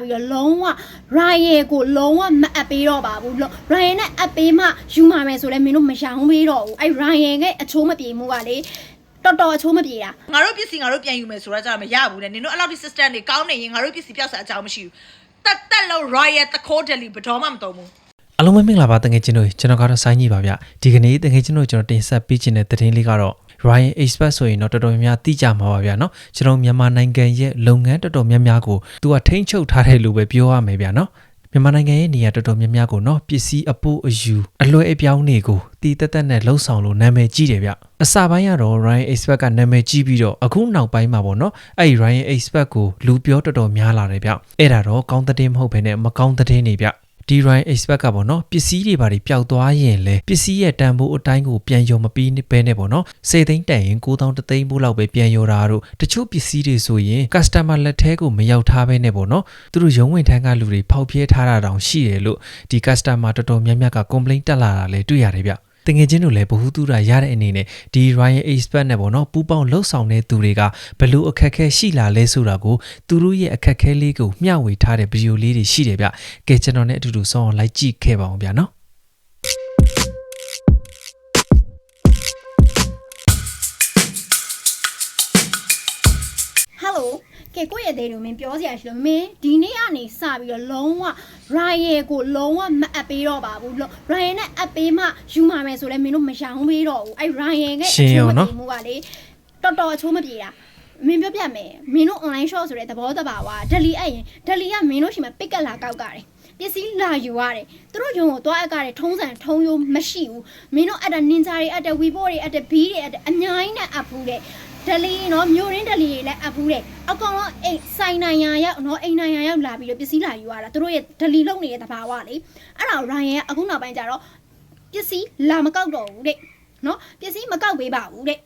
ပြီးတော့လုံးဝ Ryan ကိုလုံးဝမအပ်ပေးတော့ပါဘူး Ryan နဲ့အပ်ပေးမှယူမှာမယ်ဆိုလဲမင်းတို့မရောင်းပေးတော့ဘူးအဲ့ Ryan ရဲ့အချိုးမပြေမှုကလေတော်အချိုးမပြေတာငါတို့ပစ္စည်းငါတို့ပြန်ယူမယ်ဆိုတော့ကြာမရဘူးနဲ့နင်တို့အဲ့လောက်ဒီ system တွေကောင်းနေရင်ငါတို့ပစ္စည်းပြောက်စားအကြောင်းမရှိဘူးတက်လုံး Royal တခိုး Delhi ဘတော်မှမတုံးဘူးအားလုံးပဲမင်္ဂလာပါတကယ်ချင်းတို့ကျွန်တော်ကတော့ဆိုင်းကြီးပါဗျဒီကနေ့တကယ်ချင်းတို့ကျွန်တော်တင်ဆက်ပေးခြင်းတဲ့သတင်းလေးကတော့ Ryan Express ဆိုရင်တော့တော်တော်များများသိကြမှာပါဗျာနော်ကျွန်တော်မြန်မာနိုင်ငံရဲ့လုပ်ငန်းတော်တော်များများကိုသူကထိန်းချုပ်ထားတယ်လို့ပဲပြောရမယ်ဗျာနော်မြန်မာနိုင်ငံရဲ့နေရာတော်တော်များများကိုနော်ပစ္စည်းအပို့အယူအလွဲအပြောင်းတွေကိုတည်တက်နဲ့လှုပ်ဆောင်လို့နာမည်ကြီးတယ်ဗျအစပိုင်းကတော့ Ryan Express ကနာမည်ကြီးပြီးတော့အခုနောက်ပိုင်းမှာပေါ့နော်အဲ့ Ryan Express ကိုလူပြောတော်တော်များလာတယ်ဗျအဲ့ဒါတော့ကောင်းတဲ့မဟုတ်ဘဲနဲ့မကောင်းတဲ့နေဗျဒီ Ryan Express ကပေါ့နော်ပစ္စည်းတွေဘာတွေပျောက်သွားရင်လဲပစ္စည်းရဲ့တန်ဖိုးအတိုင်းကိုပြန်ရုံမပြီးဘဲနဲ့ပေါ့နော်စေသိန်းတန်ရင်9000သိန်းဘူးလောက်ပဲပြန်ရောတာတို့တချို့ပစ္စည်းတွေဆိုရင် customer လက်ထဲကိုမရောက်ထားဘဲနဲ့ပေါ့နော်သူတို့ရုံးဝင်ထမ်းကလူတွေဖောက်ပြဲထားတာတောင်ရှိတယ်လို့ဒီ customer တော်တော်များများက complaint တက်လာတာလည်းတွေ့ရတယ်ဗျတကယ်ချင်းတို့လည်းဘ ഹു တုတာရတဲ့အနေနဲ့ဒီ Ryan Express နဲ့ပေါ့နော်ပူပေါင်းလှုပ်ဆောင်တဲ့သူတွေကဘယ်လိုအခက်အခဲရှိလာလဲဆိုတာကိုသူတို့ရဲ့အခက်အခဲလေးကိုမျှဝေထားတဲ့ဗီဒီယိုလေးတွေရှိတယ်ဗျကဲကျွန်တော်နဲ့အတူတူဆောင်းအောင်လိုက်ကြည့်ခဲ့ပါအောင်ဗျနော်ကဲကိုယ့်ရဲ့ဒေတို့မင်းပြောစရာရှိလို့မင်းဒီနေ့ကနေစပြီးတော့လုံးဝ Ryan ကိုလုံးဝမအပ်ပေးတော့ပါဘူး Ryan နဲ့အပ်ပေးမှယူမှာမယ်ဆိုလဲမင်းတို့မရောင်းပေးတော့ဘူးအဲ့ Ryan ရဲ့အချိုးမပြေမှုကလေတော်အချိုးမပြေတာမင်းပြောပြမယ်မင်းတို့ online shop ဆိုတဲ့သဘောတဘာဝ Delhi အဲ့ရင် Delhi ကမင်းတို့ရှိမှ pick up လာကောက်ကတယ်ပစ္စည်းလာယူရတယ်သူတို့ရုံကိုသွားအပ်ကြတယ်ထုံးစံထုံးရိုးမရှိဘူးမင်းတို့အဲ့ဒါ ninja တွေအဲ့ဒါ Weibo တွေအဲ့ဒါ B တွေအဲ့ဒါအများကြီးနဲ့အပ်ဘူးတဲ့Delhi နော်မျိုးရင်း Delhi တွေလည်းအပ်ဘူးတဲ့အကောင်လုံးအိမ်ဆိုင်နိုင်ရရောက်နော်အိမ်နိုင်ရရောက်လာပြီးတော့ပစ္စည်းလာယူရတာသူတို့ရဲ့ Delhi လုံးနေတဲ့တဘာဝလေအဲ့ဒါ Ryan ကအခုနောက်ပိုင်းကျတော့ပစ္စည်းလာမကောက်တော့ဘူးတဲ့နော်ပစ္စည်းမကောက်ပေးပါဘူးတဲ့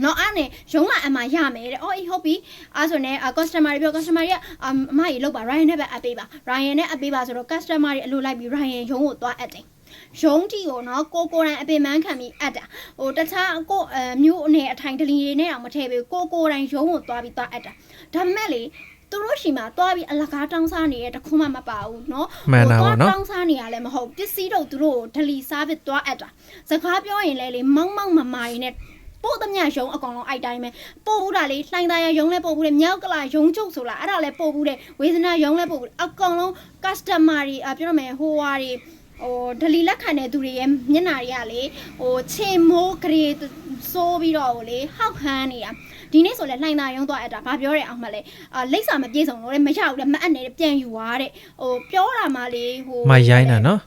နော်အဲ့နဲ့ရုံးလာအမှရမယ်တဲ့အော်အေးဟုတ်ပြီအဲ့ဆိုနဲ့ customer တွေပြော customer တွေကအမကြီးလောက်ပါ Ryan နဲ့ပဲအပ်ပေးပါ Ryan နဲ့အပ်ပေးပါဆိုတော့ customer တွေအလိုလိုက်ပြီး Ryan ရုံးကိုသွားအပ်တယ်ရုံးတီကိုနော်ကိုတိုင်အပင်ပန်းခံပြီးအပ်တာဟိုတခြားကိုမျိုးအနေအထိုင်ဒလီတွေနဲ့အောင်မထည့်ပေးကိုတိုင်ရုံးကိုသွားပြီးသွားအပ်တာဒါပေမဲ့လေသူတို့ရှိမှာသွားပြီးအလကားတောင်းစားနေတဲ့တခုမှမပါဘူးเนาะသွားတောင်းစားနေရလဲမဟုတ်ပစ္စည်းတော့သူတို့ဒလီစားပြီးသွားအပ်တာစကားပြောရင်လဲမောင်းမမာရင်နဲ့ပို့သမျှရုံအကောင်လုံးအိုက်တိုင်းပဲပို့ဘူးတာလေလှိုင်းသားရရုံလဲပို့ဘူးလေမြောက်ကလာရုံကျုပ်ဆိုလားအဲ့ဒါလဲပို့ဘူးတဲ့ဝေဒနာရုံလဲပို့ဘူးအကောင်လုံး customer တွေပြောရမယ်ဟိုဟာတွေဟိုဒလီလက်ခံတဲ့သူတွေရဲ့မျက်နှာတွေကလေဟိုချေမိုးဂရေစိုးပြီးတော့လေဟောက်ဟန်းနေတာဒီနေ့ဆိုလဲလှိုင်းသားရုံသွားအပ်တာဘာပြောရဲအောင်မလဲလိပ်စာမပြေဆုံးလို့လေမရဘူးလေမအပ်နေပြန်ယူသွားတဲ့ဟိုပြောတာမှလေဟိုမရိုင်းတာနော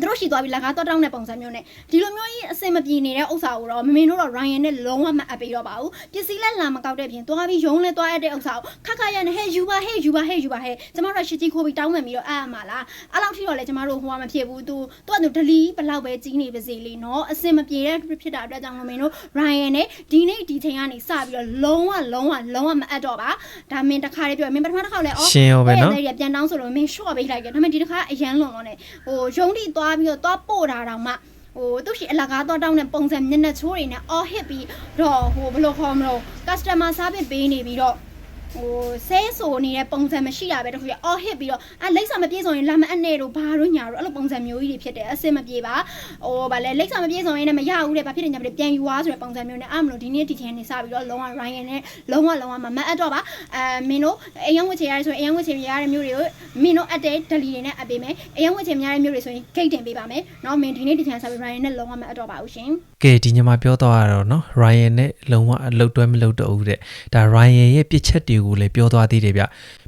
်သူတို့ရှိသွားပြီးလက်ကားတောင်းတဲ့ပုံစံမျိုးနဲ့ဒီလိုမျိုးကြီးအစင်မပြေနေတဲ့ဥစ္စာကိုတော့မမင်းတို့တော့ Ryan နဲ့လုံးဝမအပ်ပေးတော့ပါဘူးပစ္စည်းလက်လာမကောက်တဲ့ပြင်သွားပြီးရုံးလဲသွားရတဲ့ဥစ္စာကိုခရနဲ့ဟဲ့ယူပါဟဲ့ကျမတို့ရှစ်ကြီးခိုးပြီးတောင်းမှန်ပြီးတော့အပ်မှာလားအဲ့လောက်ထိတော့လေကျမတို့ဟိုကမဖြစ်ဘူးသူကဒလီဘလောက်ပဲကြီးနေပါစေလေနော်အစင်မပြေတဲ့ဖြစ်တာအတွက်ကြောင့်မင်းတို့ Ryan နဲ့ဒီနေ့ဒီချိန်ကနေစပြီးတော့လုံးဝမအပ်တော့ပါဒါမင်းတစ်ခါလေးပြောမင်းပထမတစ်ခါလဲရှင်းရောပဲနော်ပြန်တောင်းဆိုလို့မင်း short ပေးလိုက်တယ်ဒါပေမဲ့ဒီတစ်ခါအရန်လွန်တော့နေဟိုရုံးတိသွားပြီးတော့သွားပို့တာတော့မှဟိုသူရှိအလကားတော့တောင်းတဲ့ပုံစံမျက်နှာချိုးတွေနဲ့အော်ဟစ်ပြီးတော့ဟိုဘယ်လိုခေါ်မလို့ customer service ပေးနေပြီးတော့ဟိုဆဲဆိုနေတဲ့ပုံစံမရှိတာပဲတခုရအော်ဟစ်ပြီးတော့လိပ်စာမပြေဆုံးရင်လာမအပ်နဲ့တို့ဘာတို့ညာတို့အဲ့လိုပုံစံမျိုးကြီးတွေဖြစ်တယ်အစင်မပြေပါဟိုဗာလဲလိပ်စာမပြေဆုံးရင်လည်းမရဘူးတဲ့ဘာဖြစ်တယ်ညာပဲပြန်ယူသွားဆိုတဲ့ပုံစံမျိုးနဲ့အဲ့မလို့ဒီနေ့ဒီချိန်နေစပြီးတော့လုံးဝ Ryan နဲ့လုံးဝမအပ်တော့ပါမင်းတို့အရင်ဝတ်ချင်ရတယ်ဆိုရင်အရင်ဝတ်ချင်ရတဲ့မျိုးတွေကိုမင်းတို့အပ်တဲ့ဒလီတွေနဲ့အပ်ပေးမယ်အရင်ဝတ်ချင်များတဲ့မျိုးတွေဆိုရင် gate တင်ပေးပါမယ်เนาะမင်းဒီနေ့ဒီချိန်စပြီး Ryan နဲ့လုံးဝမအပ်တော့ပါဘူးရှင်ကဲဒီညမှာပြောတော့ရတော့เนาะ Ryan နဲ့လုံးဝအလုပ်တွဲမလုပ်တော့ဘူးတဲ့ဒါ Ryan ရဲ့ပြစ်ချက်တွေကိုလည်းပြောသွားသေးတယ်ဗ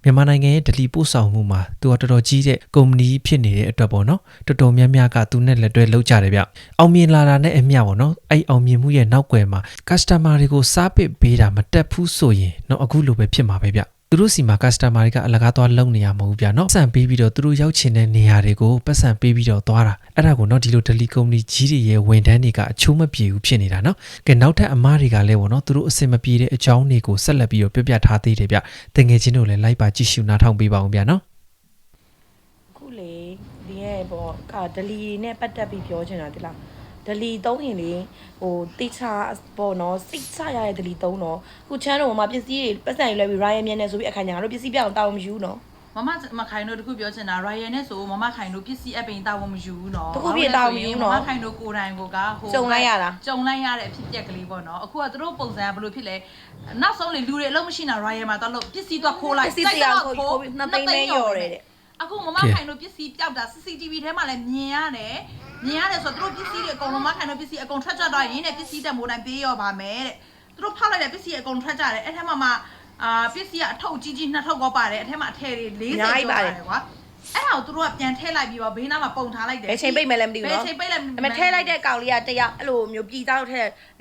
ျမြန်မာနိုင်ငံရဲ့ဒလီပို့ဆောင်မှုမှာသူကတော်တော်ကြီးတဲ့ကုမ္ပဏီဖြစ်နေတဲ့အတွက်ပေါ့နော်တော်တော်များများကသူနဲ့လက်တွဲလုပ်ကြတယ်ဗျအောင်မြင်လာတာနဲ့အမျှပေါ့နော်အဲ့အောင်မြင်မှုရဲ့နောက်ွယ်မှာ customer တွေကိုစားပစ်ပေးတာမတက်ဘူးဆိုရင်เนาะအခုလိုပဲဖြစ်မှာပဲဗျသူတို့စီမှာ customer တွေကအလကားသွားလုံနေရမဟုတ်ဗျာเนาะပတ်စံပေးပြီးတော့သူတို့ရောက်ချင်တဲ့နေရာတွေကိုပတ်စံပေးပြီးတော့သွားတာအဲ့ဒါကိုเนาะဒီလို Delhi ကုမ္ပဏီကြီးတွေရဲ့ဝန်ထမ်းတွေကအချိုးမပြေဘူးဖြစ်နေတာเนาะကဲနောက်ထပ်အမားတွေကလည်းပေါ့เนาะသူတို့အစင်မပြေတဲ့အကြောင်းတွေကိုဆက်လက်ပြီးတော့ပြောပြထားသေးတယ်ဗျတကယ်ချင်းတို့လည်းလိုက်ပါကြည့်ရှုနားထောင်ပေးပါအောင်ဗျာเนาะအခုလေဒီရဲ့ပေါ့Delhi နဲ့ပတ်သက်ပြီးပြောချင်တာဒီလားဒလီသုံးရင်လေဟိုတိချပေါ့နော်စိတ်ချရတဲ့ဒလီသုံးတော့ခုချမ်းတော့မှာပစ္စည်းတွေပတ်စံတွေလွှဲပြီး Ryan မြန်နေဆိုပြီးအခါညာတို့ပစ္စည်းပြောင်းတောင်းမယူနော် မခိုင်တို့တခုပြောချင်တာ Ryan နဲ့ဆိုမခိုင်တို့ပစ္စည်းအပင်တာဝန်မယူဘူးနော်မခိုင်တို့ကိုယ်တိုင်ကိုကဟိုကြုံလိုက်ရတဲ့အဖြစ်ပြက်ကလေးပေါ့နော်အခုကသူတို့ပုံစံကဘယ်လိုဖြစ်လဲနောက်ဆုံးလေလူတွေအလုံးမရှိတာ Ryan မှာတော့ပစ္စည်းတော့ခိုးလိုက် ပစ္စည်းတရားခိုးနှစ်သိန်းပဲရော်တယ်တဲ့ အခုမခိုင်တို့ပစ္စည်းပျောက်တာ CCTV ထဲမှာလည်းမြင်ရတယ်ဆိုတော့သူတို့ပစ္စည်းတွေအကုန်လုံးမခိုင်တို့ပစ္စည်းအကုန်ထွက်ကြတော့ရင်းနဲ့ပစ္စည်းတက်မိုးတိုင်းပေးရောပါမယ်တဲ့သူတို့ဖောက်လိုက်တဲ့ပစ္စည်းအကုန်ထွက်ကြတယ်အဲ့ထက်မှပစ္စည်းကအထုပ်ကြီး2ထုပ်ကောပါတယ်အထက်မှာအထည်တွေ40ကျော်ပါတယ်ကွာအဲ့ဒါကိုသူတို့ကပြန်ထည့်လိုက်ပြီးတော့ဘေးနားမှာပုံထားလိုက်တယ် ဘယ်ချိန်ပိတ်မယ်လဲမသိဘူးနော် ဘယ်ချိန်ပိတ်လဲမသိဘူး အမထဲလိုက်တဲ့ကောင်လေးကတယောက်အဲ့လိုမျိုးပြည်သားတို့ထ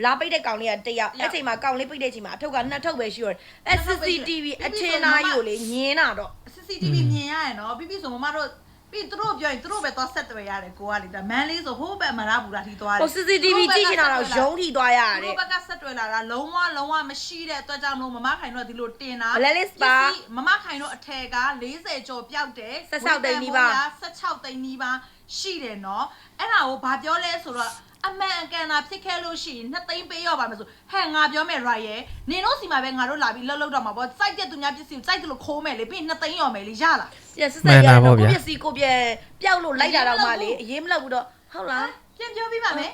ဲလာပိတ်တဲ့ကောင်လေးကတယောက်အဲ့ချိန်မှာကောင်လေးပိတ်တဲ့အချိန်မှာအထုပ်က2ထုပ်ပဲရှိရတယ်အဲ့ CCTV အထင်သားယူလေညင်းတာတော့ CCTV မြင်ရရနော်ပြီးဆိုမမတို့ပြီးသူတို့ပြောရင်သူတို့ပဲသွားဆက်တွေ့ရတယ်ကိုကလေဒါမန်လေးဆိုဟိုးဘက်မရဘူးလားထိသွားတယ် ဟို CCTV ကြည့်ချင်တာတော့ရုံးထိသွားရတယ် သူတို့ဘက်ကဆက်တွေ့လာတာလုံးဝမရှိတဲ့အတွက်ကြောင့်မမခိုင်တို့ကဒီလိုတင်တာမမခိုင်တို့အထက်က40ကျော်ပျောက်တယ်16သိန်းနီးပါးရှိတယ်နော်အဲ့ဒါကိုဘာပြောလဲဆိုတော့အမှန်အကန်တာဖြစ်ခဲ့လို့ရှိရင်2သိန်းပေးရောပါမယ်ဆိုဟဲ့ငါပြောမယ် right ရဲ့နင်တို့စီမှာပဲငါတို့လာပြီးလှုပ်တော့မှာပေါ့စိုက်တဲ့သူများပစ္စည်းကိုစိုက်တယ်လို့ခိုးမယ်လေပြီး2သိန်းရောမယ်လေရလား ပြစစ်စစ်ရတော့ကိုပစ္စည်းကိုပြပျောက်လို့လိုက်တာတော့မှလေအရေးမလောက်ဘူးတော့ဟုတ်လား ပြန်ပြောပြပါမယ်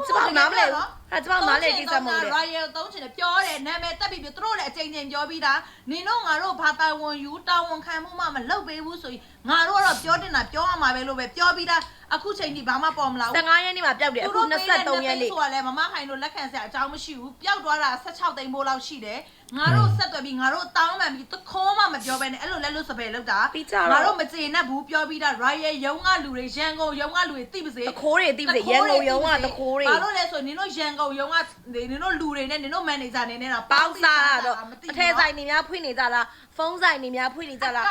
ကျမနားမလဲဘူးအဲ့ကျမနားလဲကိစ္စမဟုတ်လေ Royal သုံးချင်တယ်ပြောတယ်နာမည်တက်ပြီးသူတို့လည်းအချိန်ချင်းပြောပြီးတာနင်တို့ငါတို့ဘာတာဝန်ယူတာဝန်ခံမှုမှမလုပ်ပေးဘူးဆိုရင်ငါတို့ကတော့ပြောတင်တာပြောရမှာပဲလို့ပဲပြောပြီးတာအခုချိန်ကြီးဘာမှပေါ်မလာဘူး15ရက်နေ့မှာပျောက်တယ်အခု23ရက်နေ့ဆိုတာလည်းမမခိုင်တို့လက်ခံစရာအကြောင်းမရှိဘူးပျောက်သွားတာ16သိန်းပိုးလောက်ရှိတယ်ငါတို့ဆက်သွယ်ပြီးငါတို့တောင်းမှန်ပြီးတခေါမှမပြောဘဲနဲ့အဲ့လိုလက်လို့စပယ်လောက်တာငါတို့မကျေနပ်ဘူးပြောပြီးတာ Royal ရုံးကလူတွေရန်ကုန်ရုံးကလူတွေသိပါစေတခိုးတွေသိပါစေရန်ကုန်ရုံးကတခိုးတွေဘာလို့လဲဆိုနင်တို့ရန်ကုန်ရုံးကနင်တို့လူတွေနဲ့နင်တို့ manager နေနေတာပေါင်းစားတော့အထည်ဆိုင်နေများဖွင့်နေကြလားဖုန်းဆိုင်နေများဖွင့်နေကြလား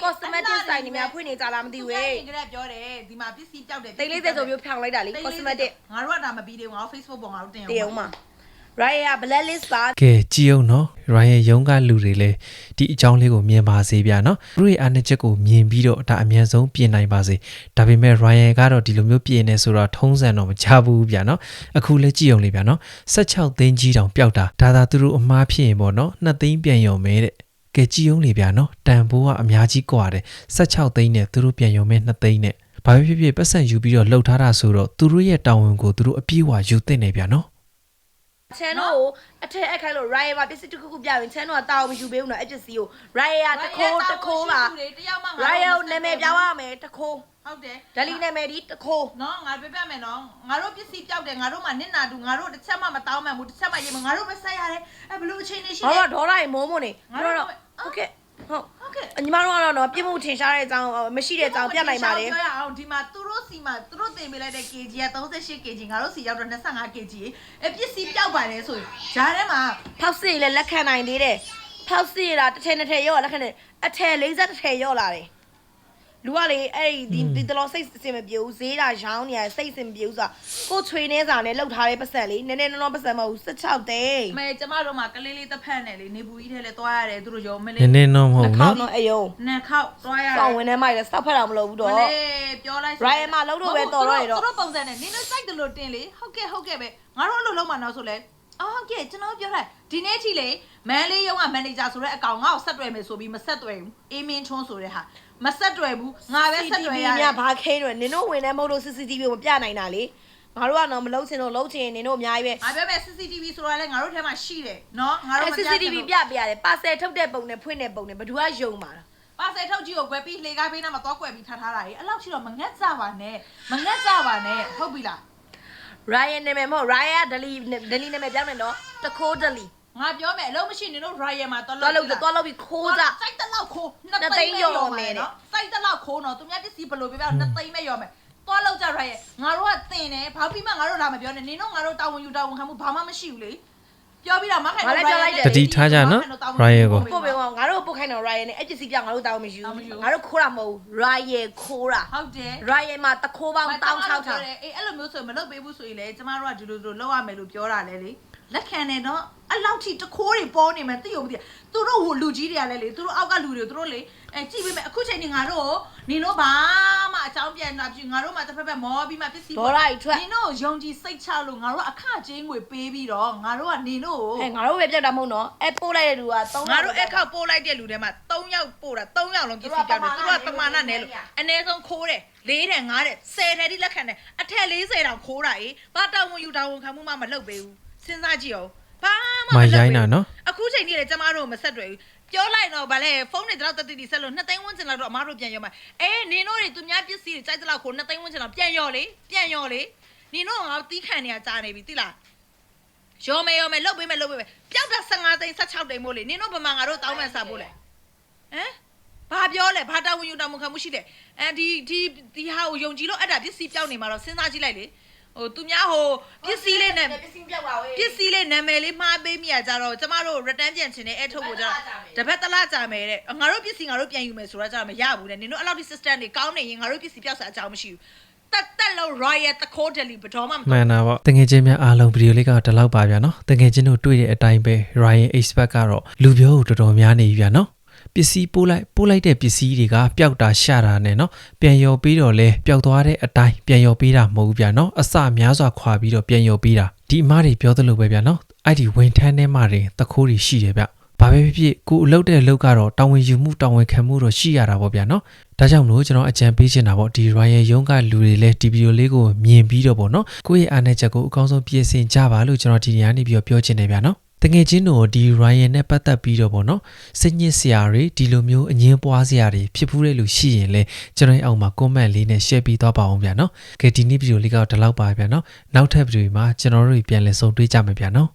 cosmetic ဆိုင်နေများဖွင့်နေကြလားမသိဘူးဟဲ့ဒီကနေ့ပြောတယ်ဒီမှာပစ္စည်းပျောက်တယ်တိတ်လေးစက်ဆိုမျိုးဖြောင်းလိုက်တာလေ cosmetic ငါတို့ကဒါမပြီးသေးဘူးငါတို့ Facebook ပေါ်ငါတို့တင်အောင်မှာ Raya blacklist ပါကဲကြည့်အောင်နော် Ryan ရုံးကလူတွေလည်းဒီအကြောင်းလေးကိုမြင်ပါစေဗျာနော်သူတို့ရဲ့အားနည်းချက်ကိုမြင်ပြီးတော့ဒါအမြန်ဆုံးပြင်နိုင်ပါစေဒါပေမဲ့ Ryan ကတော့ဒီလိုမျိုးပြင်နေဆိုတော့ထုံးစံတော့မချဘူးဗျာနော်အခုလည်းကြည့်အောင်လေးဗျာနော်16သိန်းကြီးတောင်ပျောက်တာဒါသူတို့အမှားဖြစ်ရင်ပေါ့နော်2သိန်းပြန်ရုံမဲတဲ့ကဲကြည့်အောင်လေးဗျာနော်တန်ဖိုးကအများကြီးกว่าတယ်16သိန်းနဲ့သူတို့ပြန်ရုံမဲ2သိန်းနဲ့ဘာဖြစ်ဖြစ်ပတ်စံယူပြီးတော့လှုပ်ထားတာဆိုတော့သူတို့ရဲ့တာဝန်ကိုသူတို့အပြည့်အဝယူသင့်နေဗျာနော်channel ကိုအထက်အခက်လို့ Raya မှာပစ္စည်းတစ်ခုခုပြရင် channel ကတာဝန်မယူပေးဘူးနော်အဲ့ပစ္စည်းကို Raya တခိုးပါ Raya ကိုနာမည်ပြောင်းရမယ်တခိုးဟုတ်တယ်ဒလီနာမည်ဒီတခိုးနော်ငါပြပြမယ်နော်ငါတို့ပစ္စည်းပြောက်တယ်ငါတို့မှနစ်နာတူငါတို့တစ်ချက်မှမတောင်းမှန်ဘူးတစ်ချက်မှရေးမငါတို့ပဲဆက်ရတယ်အဲ့ဘလို့အချိန်နေရှိတယ်ဟောဒေါ်လာရေမိုးမိုးနေတို့တော့ဟုတ်ကဲ့ဟုတ်ကဲ့ညီမတို့ကတော့ပြမှုထင်ရှားတဲ့အကြောင်းမရှိတဲ့အကြောင်းပြနိုင်ပါတယ်ပြောရအောင်ဒီမှာသူတို့စီမှာသူတို့တင်ပေးလိုက်တဲ့ kg က38 kg ငါတို့စီရောက်တော့25 kg အဲ့ပစ္စည်းပြောက်ပါတယ်ဆိုရင်ဂျားထဲမှာဖောက်စစ်လည်းလက်ခံနိုင်သေးတယ်ဖောက်စစ်တာတစ်ထည်နှစ်ထည်ရောလက်ခံတယ်အထည်40တစ်ထည်ရောလာတယ်လူကလေအဲ့ဒီတလောစိတ်စင်မပြေဘူးဈေးတာရောင်းနေရစိတ်စင်မပြေဘူးဆိုတာကိုချွေနေစာနဲ့လောက်ထားတဲ့ပတ်စံလေးနည်းနည်းနော်ပတ်စံမဟုတ်16သိန်းမဲကျမတို့မှာကလေးလေးတစ်ဖက်နဲ့လေနေပူကြီးထဲလဲသွားရတယ်သူတို့ရောမလေးနည်းနည်းနော်မဟုတ်နော်အယုံနှစ်ခေါက်သွားရတယ်စောင်းဝင်ထဲမှာလည်းစောက်ဖက်တာမလုပ်ဘူးတော့ပြောလိုက် Ryan မှာလုံးတော့ပဲတော်တော့ရတော့သူတို့ပုံစံနဲ့နင်းတို့စိုက်တယ်လို့တင်လေဟုတ်ကဲ့ပဲငါတို့အဲ့လိုလုံးမှာနောက်ဆိုလဲဟုတ်ကဲ့ကျွန်တော်ပြောလိုက်ဒီနေ့ထိလေမန်လေးရုံးကမန်နေဂျာဆိုတဲ့အကောင်ငါ့ကိုဆက်တွယ်မယ်ဆိုပြီးမဆက်တွယ်ဘူးအေးမင်းချွန်းဆိုတဲ့ဟာမဆက်တွယ်ဘူးငါပဲဆက်တွယ်ရတယ်ညဘာခဲတွယ်နင်တို့ဝင်နေမဟုတ်လို့ CCTV ကိုမပြနိုင်တာလေငါတို့ကတော့မလုံးချင်တော့လုံးချင်နင်တို့အများကြီးပဲငါပြောမယ် CCTV ဆိုတာလဲငါတို့ထဲမှာရှိတယ်နော်ငါတို့မပြ CCTV ပြပြရတယ်ပါဆယ်ထုတ်တဲ့ပုံနဲ့ဖွင့်တဲ့ပုံနဲ့ဘယ်သူကယုံမှာလဲပါဆယ်ထုတ်ကြီးကိုကွယ်ပြီးလှေကားပေးနာမှာသွားကွယ်ပြီးထားထားတာကြီးအဲ့လောက်ရှိတော့မငတ်ကြပါနဲ့ဟုတ်ပြီလား Ryan နာမည်မဟုတ် Ryan ဒလီနာမည်ပြောင်းနေတော့တခိုးဒလီငါပြောမယ်အလုံးမရှိနေလို့ Ryan မှာသွားလို့ပြီးခိုးကြစိုက်တလောက်ခိုး2သိန်းရောမယ်နော်စိုက်တလောက်ခိုးနော်သူများပစ္စည်းဘယ်လိုပြော2သိန်းပဲရောမယ်သွားလောက်ကြ Ryan ငါတို့ကတင်တယ်ဘာပြီးမှငါတို့လာမပြောနဲ့နင်တို့ငါတို့တာဝန်ယူတာဝန်ခံမှုဘာမှမရှိဘူးလေပြောပြီးတော့မခိုင်တတိထားကြနော် Ryan ကိုပို့ပေးအောင်ငါတို့ပို့ခိုင်းတော့ Ryan နဲ့အပစ္စည်းပြငါတို့တာဝန်မရှိဘူးငါတို့ခိုးတာမဟုတ် Ryan ခိုးတာဟုတ်တယ် Ryan မှာတခိုးပေါင်း16000အေးအဲ့လိုမျိုးဆိုရင်မလုပ်ပေးဘူးဆိုရင်လေကျမတို့ကဒီလိုလုပ်ရမယ်လို့ပြောတာလေလက်ခံနေတော့အလောက်ထိတခိုးတွေပေါ်နေမှသိုံမသိသူတို့ဟိုလူကြီးတွေကလည်းလေသူတို့အောက်ကလူတွေသူတို့လေကြည့်ပေးမယ်အခုချိန်နေငါတို့နင်တို့ဘာမှ အကြောင်းပြန်တာဖြစ်ငါတို့မှတစ်ဖက်ဖက်မောပြီးမှပစ္စည်း ဒေါ်လာကြီးထွက် နင်တို့ယုံကြည်စိတ်ချလို့ငါတို့အခကြေးငွေပေးပြီးတော့ငါတို့ကနင်တို့ ငါတို့ပဲပြတ်တာမဟုတ်နော်အဲ့ပို့လိုက်တဲ့လူက3 ငါတို့အခပို့လိုက်တဲ့လူတွေမှာ3ယောက်ပို့တာ3ယောက်လုံးပစ္စည်းပြောက်တယ်သူကပမာဏနဲ့လို့အနည်းဆုံးခိုးတယ်4တယ်5တယ်10တယ်ဒီလက်ခံတယ်အထက်40တောင်ခိုးတာကြီးဘာတောင်းဝန်ယူတောင်းဝန်ခံမှုမှမလုပ်ပေးဘူးစဉ်းစားကြည့်အောင်ဘာမှမလုပ်ဘူးအခုချိန်ကြီးလေကျမတို့မဆက်တွေ့ဘူးပြောလိုက်တော့ဗာလဲဖုန်းတွေတော့တတိဆက်လို့2သိန်းဝန်းကျင်လောက်တော့အမားတို့ပြန်ရောမှာနင်တို့တွေသူများပစ္စည်းတွေစိုက်တလောက်ကို2သိန်းဝန်းကျင်လောက်ပြန်ရောလေနင်တို့ငါတီးခံနေရကြားနေပြီသိလားရောမယ်လှုပ်ပေးမယ်ပျောက်တာ15သိန်း16သိန်းမို့လေနင်တို့ဗမာငါတို့တောင်းမှန်စားဖို့လေဘာပြောလဲဘာတာဝန်ယူတာမခံမှုရှိတယ်ဒီဟာကိုယုံကြည်လို့အဲ့ဒါပစ္စည်းပြောက်နေမှာတော့စဉ်းစားကြည့်လိုက်လေသူများပစ္စည်းလေးနဲ့ပစ္စည်းလေးနာမည်လေးမှားပေးမိရကြတော့ကျမတို့ return ပြန်ချင်တဲ့အဲ့ထုတ်ကိုကြတော့တပတ်တလားကြာမယ်တဲ့ငါတို့ပစ္စည်းငါတို့ပြန်ယူမယ်ဆိုတော့ကြတော့မရဘူးတဲ့နင်တို့အဲ့လောက်ဒီ system တွေကောင်းနေရင်ငါတို့ပစ္စည်းပြောက်စားအကြောင်းမရှိဘူးတက်လို့ royal တခိုးတယ်လီဘတော်မှမမှန်တာပေါ့တကယ်ချင်းများအားလုံးဗီဒီယိုလေးကတော့ဒီလောက်ပါဗျာနော်တကယ်ချင်းတို့တွေ့တဲ့အတိုင်းပဲ Ryan Expert ကတော့လူပြောတော်တော်များနေပြီဗျာနော်ပစ္စည်းပို့လိုက်တဲ့ပစ္စည်းတွေကပျောက်တာရှာတာနဲ့နော်ပြန်ရော်ပြီးတော့လဲပျောက်သွားတဲ့အတိုင်းပြန်ရော်ပေးတာမဟုတ်ဘူးဗျာနော်အစများစွာခွာပြီးတော့ပြန်ရော်ပေးတာဒီအမားတွေပြောသလိုပဲဗျာနော်အဲ့ဒီဝန်ထမ်းထဲမှာတွေတခိုးတွေရှိတယ်ဗျဘာပဲဖြစ်ဖြစ်ကိုအလုပ်တဲ့အလုပ်ကတော့တာဝန်ယူမှုတာဝန်ခံမှုတော့ရှိရတာပေါ့ဗျာနော်ဒါကြောင့်မလို့ကျွန်တော်အကြံပေးချင်တာပေါ့ဒီ Royal ရုံးကလူတွေလည်းဒီဗီဒီယိုလေးကိုမြင်ပြီးတော့ပေါ့နော်ကိုယ့်ရဲ့အားနည်းချက်ကိုအကောင်းဆုံးပြင်ဆင်ကြပါလို့ကျွန်တော်ဒီနေရာနေပြီးတော့ပြောချင်တယ်ဗျာနော်တကယ်ချင်းတို့ဒီ Ryan နဲ့ပတ်သက်ပြီးတော့ပေါ့နော်စိတ်ညစ်စရာတွေဒီလိုမျိုးအငင်းပွားစရာတွေဖြစ်ဖူးတဲ့လူရှိရင်လည်းကျွန်တော်အောက်မှာ comment လေးနဲ့ share ပေးသွားပါအောင်ဗျာနော်ကဲဒီနေ့ဗီဒီယိုလေးကတော့ဒီလောက်ပါဗျာနော်နောက်ထပ်ဗီဒီယိုမှာကျွန်တော်တို့ပြန်လည်ဆုံတွေ့ကြမယ်ဗျာနော်